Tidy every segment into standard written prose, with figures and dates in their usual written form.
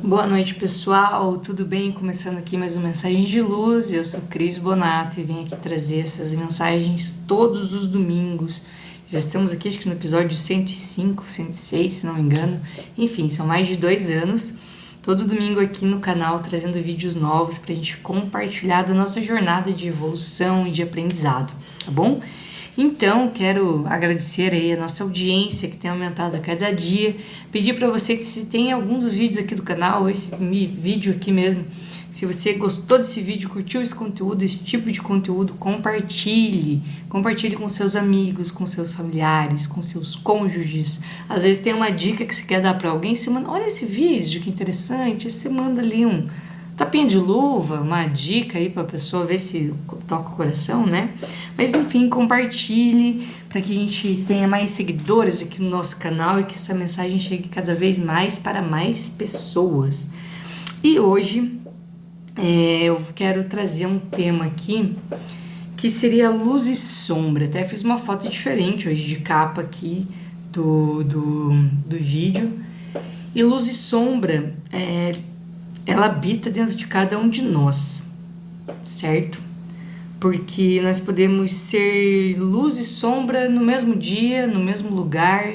Boa noite, pessoal. Tudo bem? Começando aqui mais uma mensagem de luz. Eu sou Cris Bonato e vim aqui trazer essas mensagens todos os domingos. Já estamos aqui, acho que no episódio 105, 106, se não me engano. Enfim, são mais de 2 anos. Todo domingo aqui no canal trazendo vídeos novos pra gente compartilhar da nossa jornada de evolução e de aprendizado, tá bom? Então, quero agradecer aí a nossa audiência que tem aumentado a cada dia. Pedir para você que se tem algum dos vídeos aqui do canal, esse vídeo aqui mesmo, se você gostou desse vídeo, curtiu esse conteúdo, esse tipo de conteúdo, compartilhe. Compartilhe com seus amigos, com seus familiares, com seus cônjuges. Às vezes tem uma dica que você quer dar para alguém, você manda, olha esse vídeo, que interessante, você manda ali um tapinha de luva, uma dica aí para a pessoa ver se toca o coração, né? Mas enfim, compartilhe para que a gente tenha mais seguidores aqui no nosso canal e que essa mensagem chegue cada vez mais para mais pessoas. E hoje eu quero trazer um tema aqui que seria luz e sombra. Até fiz uma foto diferente hoje de capa aqui do vídeo. E luz e sombra ela habita dentro de cada um de nós, certo? Porque nós podemos ser luz e sombra no mesmo dia, no mesmo lugar,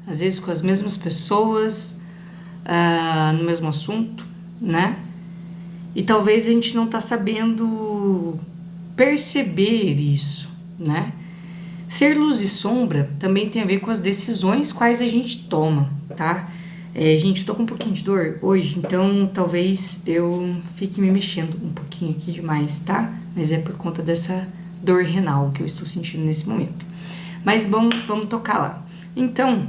às vezes com as mesmas pessoas, no mesmo assunto, né? E talvez a gente não tá sabendo perceber isso, né? Ser luz e sombra também tem a ver com as decisões quais a gente toma, tá? Gente, eu tô com um pouquinho de dor hoje, então talvez eu fique me mexendo um pouquinho aqui demais, tá? Mas é por conta dessa dor renal que eu estou sentindo nesse momento. Mas vamos tocar lá. Então,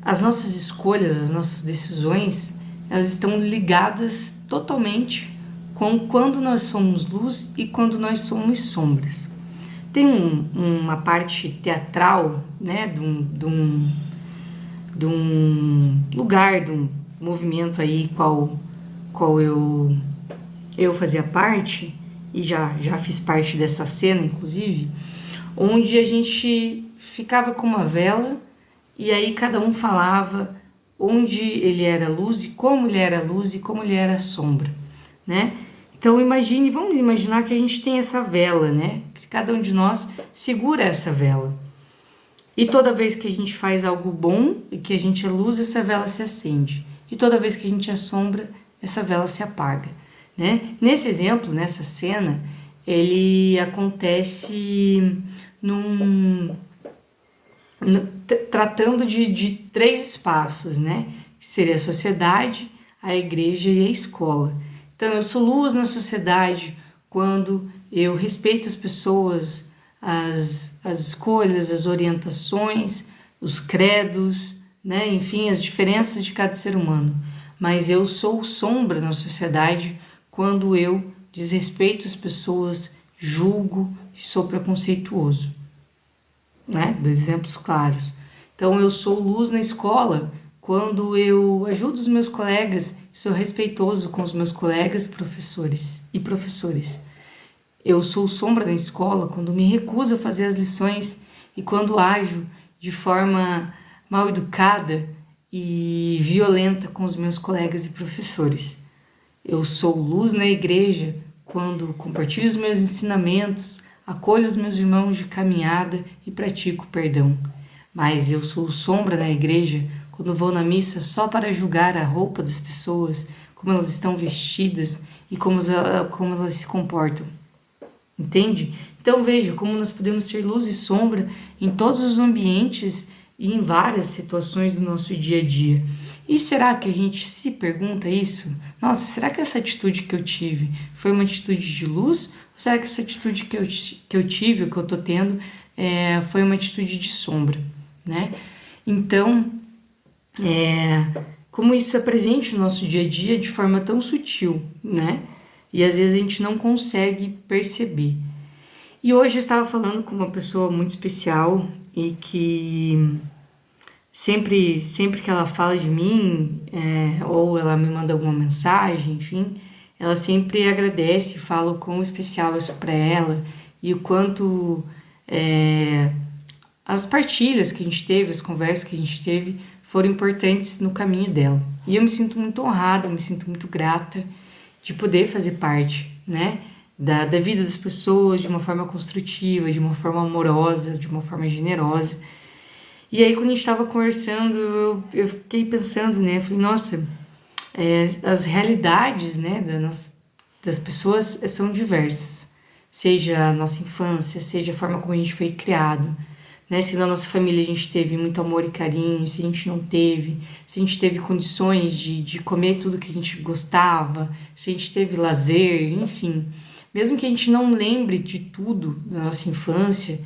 as nossas escolhas, as nossas decisões, elas estão ligadas totalmente com quando nós somos luz e quando nós somos sombras. Tem uma parte teatral, né, de um lugar, de um movimento aí qual eu fazia parte, e já fiz parte dessa cena, inclusive, onde a gente ficava com uma vela e aí cada um falava onde ele era luz e como ele era luz e como ele era sombra, né? Então vamos imaginar que a gente tem essa vela, né? Que cada um de nós segura essa vela. E toda vez que a gente faz algo bom e que a gente é luz, essa vela se acende. E toda vez que a gente é sombra, essa vela se apaga, né? Nesse exemplo, nessa cena, ele acontece tratando de 3 espaços, né? Que seria a sociedade, a igreja e a escola. Então, eu sou luz na sociedade quando eu respeito as pessoas, as escolhas, as orientações, os credos, né? Enfim, as diferenças de cada ser humano. Mas eu sou sombra na sociedade quando eu desrespeito as pessoas, julgo e sou preconceituoso, né? 2 exemplos claros. Então, eu sou luz na escola quando eu ajudo os meus colegas e sou respeitoso com os meus colegas, professores e professores. Eu sou sombra na escola quando me recuso a fazer as lições e quando ajo de forma mal educada e violenta com os meus colegas e professores. Eu sou luz na igreja quando compartilho os meus ensinamentos, acolho os meus irmãos de caminhada e pratico perdão. Mas eu sou sombra na igreja quando vou na missa só para julgar a roupa das pessoas, como elas estão vestidas e como elas se comportam. Entende? Então veja como nós podemos ser luz e sombra em todos os ambientes e em várias situações do nosso dia a dia. E será que a gente se pergunta isso? Nossa, será que essa atitude que eu tive foi uma atitude de luz? Ou será que essa atitude que eu tive, que eu tô tendo, foi uma atitude de sombra, né? Então, como isso é presente no nosso dia a dia de forma tão sutil, né? E às vezes a gente não consegue perceber. E hoje eu estava falando com uma pessoa muito especial e que sempre que ela fala de mim, ou ela me manda alguma mensagem, enfim, ela sempre agradece, fala o quão especial é isso para ela e o quanto as partilhas que a gente teve, as conversas que a gente teve, foram importantes no caminho dela. E eu me sinto muito honrada, eu me sinto muito grata de poder fazer parte, né, da vida das pessoas de uma forma construtiva, de uma forma amorosa, de uma forma generosa. E aí, quando a gente estava conversando, eu fiquei pensando, né, eu falei, nossa, as realidades, né, das pessoas são diversas. Seja a nossa infância, seja a forma como a gente foi criado, né? Se na nossa família a gente teve muito amor e carinho, se a gente não teve, se a gente teve condições de comer tudo que a gente gostava, se a gente teve lazer, enfim. Mesmo que a gente não lembre de tudo da nossa infância,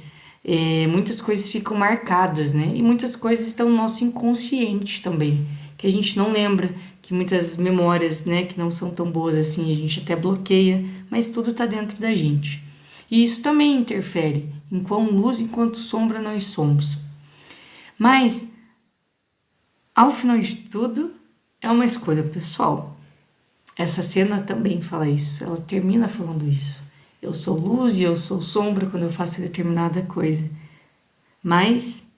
muitas coisas ficam marcadas, né? E muitas coisas estão no nosso inconsciente também, que a gente não lembra, que muitas memórias, né, que não são tão boas assim, a gente até bloqueia, mas tudo está dentro da gente. E isso também interfere em quão luz e quanto sombra nós somos. Mas, ao final de tudo, é uma escolha pessoal. Essa cena também fala isso, ela termina falando isso. Eu sou luz e eu sou sombra quando eu faço determinada coisa. Mas,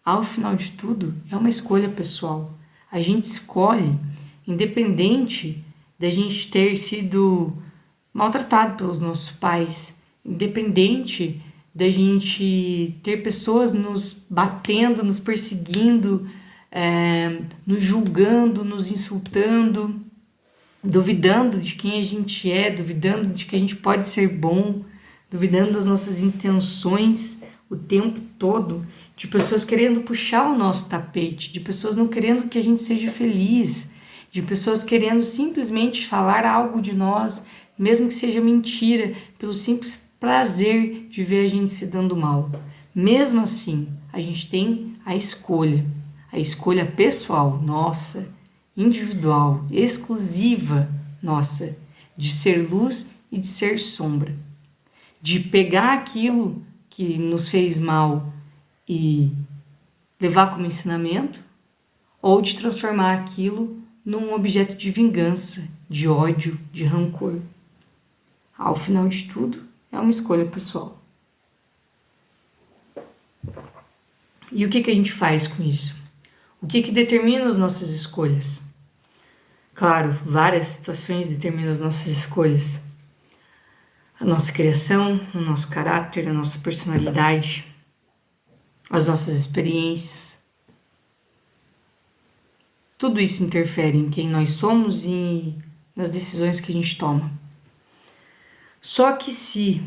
ao final de tudo, é uma escolha pessoal. A gente escolhe, independente da gente ter sido maltratado pelos nossos pais, independente da gente ter pessoas nos batendo, nos perseguindo, nos julgando, nos insultando, duvidando de quem a gente é, duvidando de que a gente pode ser bom, duvidando das nossas intenções o tempo todo, de pessoas querendo puxar o nosso tapete, de pessoas não querendo que a gente seja feliz, de pessoas querendo simplesmente falar algo de nós, mesmo que seja mentira, pelo simples prazer de ver a gente se dando mal. Mesmo assim, a gente tem a escolha pessoal, nossa, individual, exclusiva, nossa, de ser luz e de ser sombra, de pegar aquilo que nos fez mal e levar como ensinamento, ou de transformar aquilo num objeto de vingança, de ódio, de rancor. Ao final de tudo, é uma escolha pessoal. E o que a gente faz com isso? O que determina as nossas escolhas? Claro, várias situações determinam as nossas escolhas. A nossa criação, o nosso caráter, a nossa personalidade, as nossas experiências. Tudo isso interfere em quem nós somos e nas decisões que a gente toma. Só que se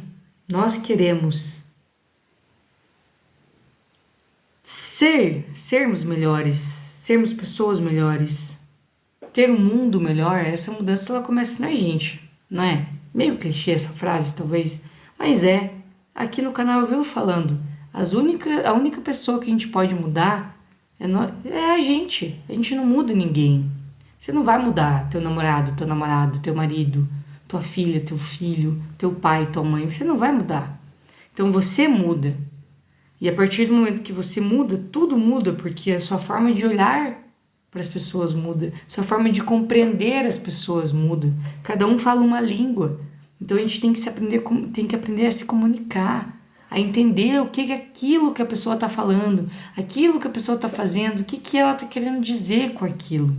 nós queremos sermos melhores, sermos pessoas melhores, ter um mundo melhor, essa mudança ela começa na gente, não é? Meio clichê essa frase, talvez, mas é. Aqui no canal eu vivo falando, a única pessoa que a gente pode mudar é a gente não muda ninguém. Você não vai mudar teu namorado, teu marido, tua filha, teu filho, teu pai, tua mãe, você não vai mudar. Então você muda. E a partir do momento que você muda, tudo muda, porque a sua forma de olhar para as pessoas muda, sua forma de compreender as pessoas muda. Cada um fala uma língua. Então a gente tem que aprender a se comunicar, a entender o que é aquilo que a pessoa está falando, aquilo que a pessoa está fazendo, o que ela está querendo dizer com aquilo.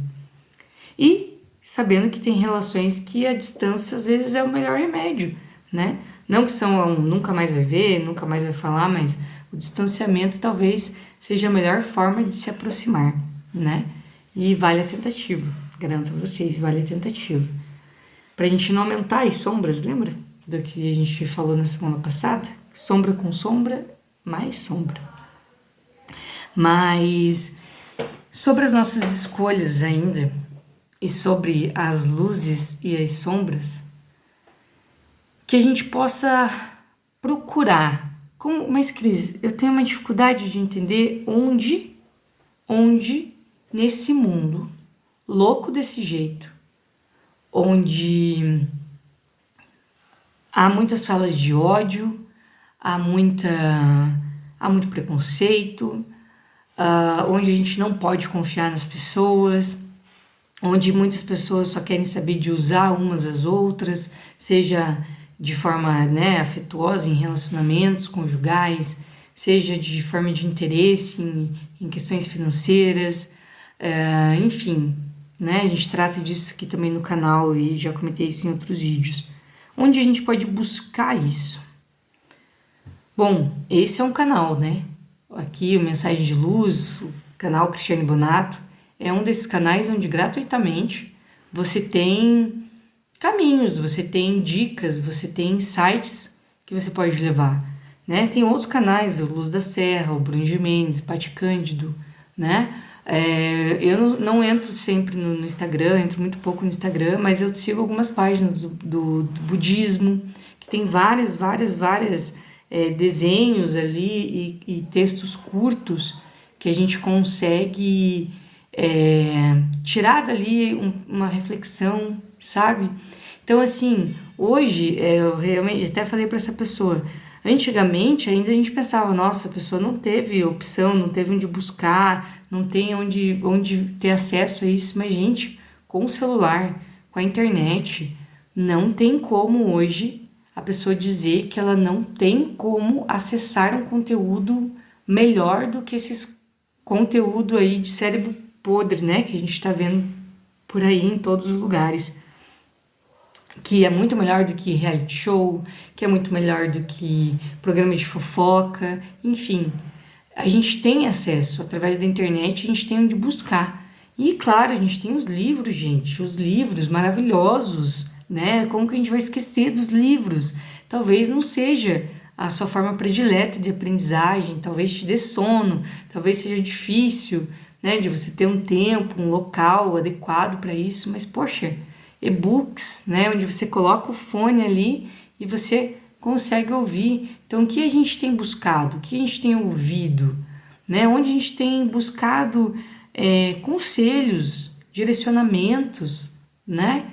E sabendo que tem relações que a distância às vezes é o melhor remédio, né? Não que nunca mais vai ver, nunca mais vai falar, mas o distanciamento talvez seja a melhor forma de se aproximar, né? E vale a tentativa, garanto a vocês, vale a tentativa. Pra gente não aumentar as sombras, lembra? Do que a gente falou na semana passada? Sombra com sombra, mais sombra. Mas sobre as nossas escolhas ainda, e sobre as luzes e as sombras, que a gente possa procurar. Mas, Cris, eu tenho uma dificuldade de entender onde nesse mundo louco desse jeito, onde há muitas falas de ódio, há muito preconceito, onde a gente não pode confiar nas pessoas, onde muitas pessoas só querem saber de usar umas às outras, seja de forma, né, afetuosa em relacionamentos conjugais, seja de forma de interesse em questões financeiras, Enfim, né? A gente trata disso aqui também no canal e já comentei isso em outros vídeos. Onde a gente pode buscar isso? Bom, esse é um canal, né? Aqui o Mensagem de Luz, o canal Cristiane Bonato, é um desses canais onde gratuitamente você tem caminhos, você tem dicas, você tem insights que você pode levar, né? Tem outros canais, o Luz da Serra, o Bruno de Mendes, Pati Cândido, né? Eu não entro sempre no Instagram, entro muito pouco no Instagram, mas eu sigo algumas páginas do budismo, que tem várias desenhos ali e textos curtos que a gente consegue tirar dali uma reflexão, sabe? Então, assim, hoje, eu realmente até falei para essa pessoa, antigamente ainda a gente pensava, nossa, a pessoa não teve opção, não teve onde buscar, não tem onde ter acesso a isso, mas, gente, com o celular, com a internet, não tem como hoje a pessoa dizer que ela não tem como acessar um conteúdo melhor do que esses conteúdo aí de cérebro podre, né, que a gente está vendo por aí em todos os lugares, que é muito melhor do que reality show, que é muito melhor do que programa de fofoca, enfim, a gente tem acesso através da internet, a gente tem onde buscar. E claro, a gente tem os livros, gente, os livros maravilhosos, né? Como que a gente vai esquecer dos livros? Talvez não seja a sua forma predileta de aprendizagem, talvez te dê sono, talvez seja difícil, né, de você ter um tempo, um local adequado para isso, mas poxa, e-books, né, onde você coloca o fone ali e você consegue ouvir. Então, o que a gente tem buscado? O que a gente tem ouvido? Né? Onde a gente tem buscado conselhos, direcionamentos, né?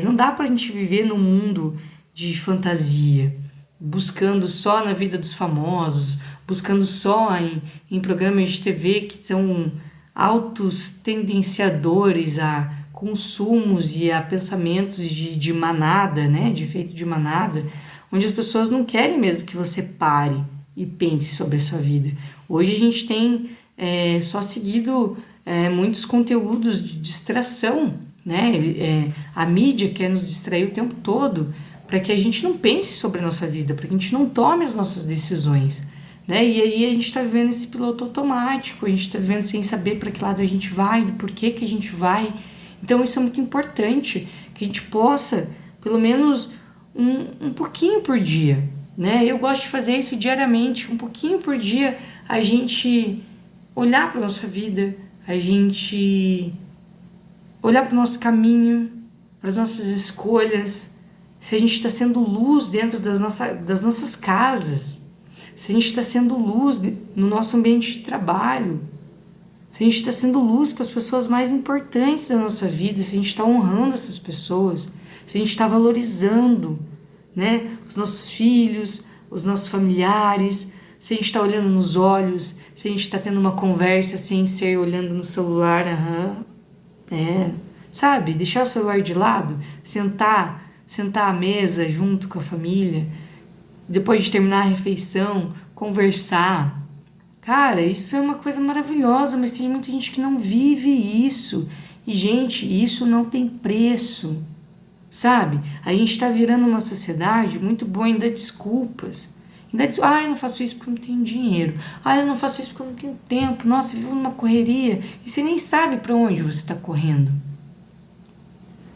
Não dá para a gente viver num mundo de fantasia, buscando só na vida dos famosos, buscando só em programas de TV que são altos tendenciadores a consumos e a pensamentos de manada, né? De efeito de manada, onde as pessoas não querem mesmo que você pare e pense sobre a sua vida. Hoje a gente tem só seguido muitos conteúdos de distração, né? A mídia quer nos distrair o tempo todo para que a gente não pense sobre a nossa vida, para que a gente não tome as nossas decisões, né? E aí a gente está vivendo esse piloto automático, a gente está vivendo sem saber para que lado a gente vai, do porquê que a gente vai. Então isso é muito importante, que a gente possa, pelo menos um pouquinho por dia, né? Eu gosto de fazer isso diariamente, um pouquinho por dia, a gente olhar para nossa vida, a gente olhar para o nosso caminho, para as nossas escolhas, se a gente está sendo luz dentro das nossas casas, se a gente está sendo luz no nosso ambiente de trabalho, se a gente está sendo luz para as pessoas mais importantes da nossa vida, se a gente está honrando essas pessoas, se a gente está valorizando, né, os nossos filhos, os nossos familiares, se a gente está olhando nos olhos, se a gente está tendo uma conversa sem ser olhando no celular, sabe? Deixar o celular de lado, sentar à mesa junto com a família, depois de terminar a refeição, conversar. Cara, isso é uma coisa maravilhosa, mas tem muita gente que não vive isso. E, gente, isso não tem preço, sabe? A gente tá virando uma sociedade muito boa em dar desculpas. Eu não faço isso porque eu não tenho dinheiro. Eu não faço isso porque eu não tenho tempo. Nossa, eu vivo numa correria. E você nem sabe para onde você está correndo.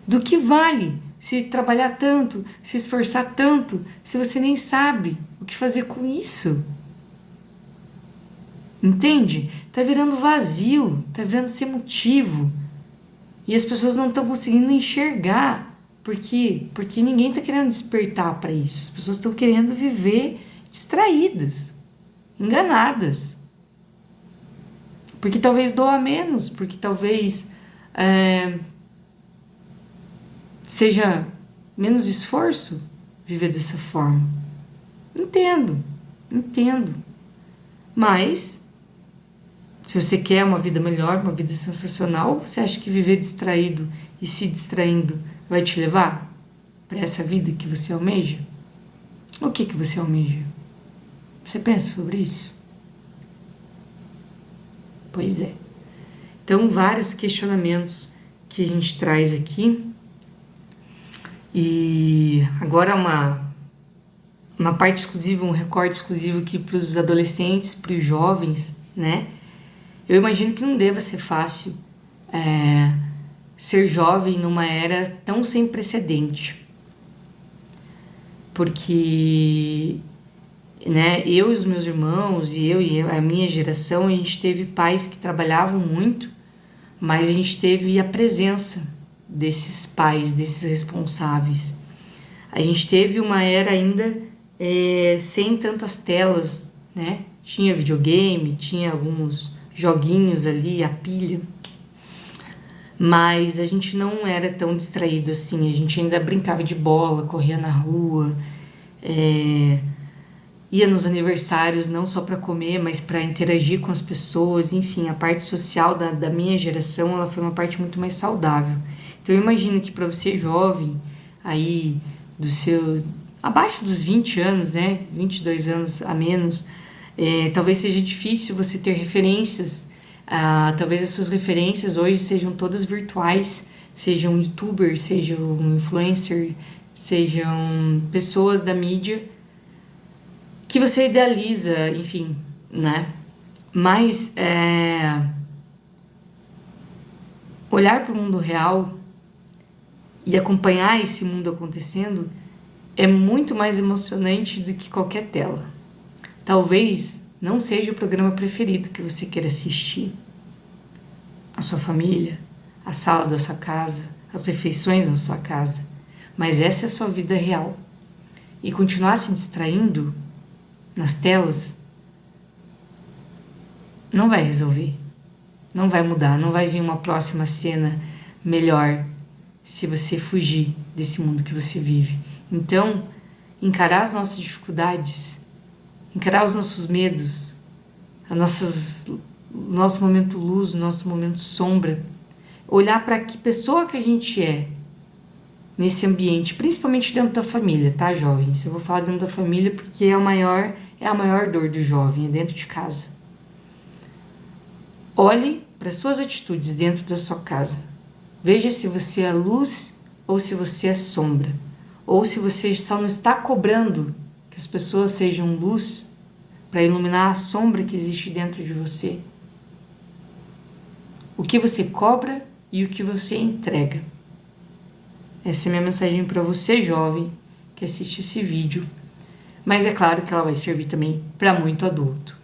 Do que vale se trabalhar tanto, se esforçar tanto, se você nem sabe o que fazer com isso? Entende? Tá virando vazio, tá virando sem motivo. E as pessoas não estão conseguindo enxergar. Por quê? Porque ninguém tá querendo despertar para isso. As pessoas estão querendo viver distraídas, enganadas. Porque talvez doa menos, porque talvez seja menos esforço viver dessa forma. Entendo. Mas se você quer uma vida melhor, uma vida sensacional, você acha que viver distraído e se distraindo vai te levar para essa vida que você almeja? O que você almeja? Você pensa sobre isso? Pois é. Então, vários questionamentos que a gente traz aqui. E agora uma parte exclusiva, um recorte exclusivo aqui para os adolescentes, para os jovens, né? Eu imagino que não deva ser fácil ser jovem numa era tão sem precedente. Porque, né, eu e os meus irmãos e a minha geração, a gente teve pais que trabalhavam muito, mas a gente teve a presença desses pais, desses responsáveis. A gente teve uma era ainda sem tantas telas, né? Tinha videogame, tinha alguns joguinhos ali, a pilha, mas a gente não era tão distraído assim. A gente ainda brincava de bola, corria na rua, ia nos aniversários não só para comer, mas para interagir com as pessoas. Enfim, a parte social da minha geração, ela foi uma parte muito mais saudável. Então eu imagino que para você jovem, aí abaixo dos 20 anos, né, 22 anos a menos, talvez seja difícil você ter referências. Talvez as suas referências hoje sejam todas virtuais, sejam youtubers, sejam influencers, sejam pessoas da mídia que você idealiza, enfim, né? Mas olhar para o mundo real e acompanhar esse mundo acontecendo é muito mais emocionante do que qualquer tela. Talvez não seja o programa preferido que você queira assistir. A sua família, a sala da sua casa, as refeições na sua casa. Mas essa é a sua vida real. E continuar se distraindo nas telas não vai resolver. Não vai mudar, não vai vir uma próxima cena melhor se você fugir desse mundo que você vive. Então, encarar as nossas dificuldades, encarar os nossos medos, nosso momento luz, nosso momento sombra, olhar para que pessoa que a gente é nesse ambiente, principalmente dentro da família, tá, jovens? Eu vou falar dentro da família porque é a maior dor do jovem, é dentro de casa. Olhe para as suas atitudes dentro da sua casa. Veja se você é luz ou se você é sombra. Ou se você só não está cobrando que as pessoas sejam luz para iluminar a sombra que existe dentro de você. O que você cobra e o que você entrega. Essa é a minha mensagem para você, jovem, que assiste esse vídeo. Mas é claro que ela vai servir também para muito adulto.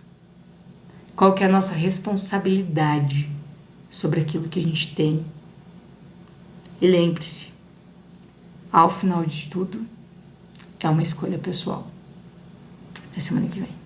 Qual que é a nossa responsabilidade sobre aquilo que a gente tem? E lembre-se, ao final de tudo, é uma escolha pessoal. Até semana que vem.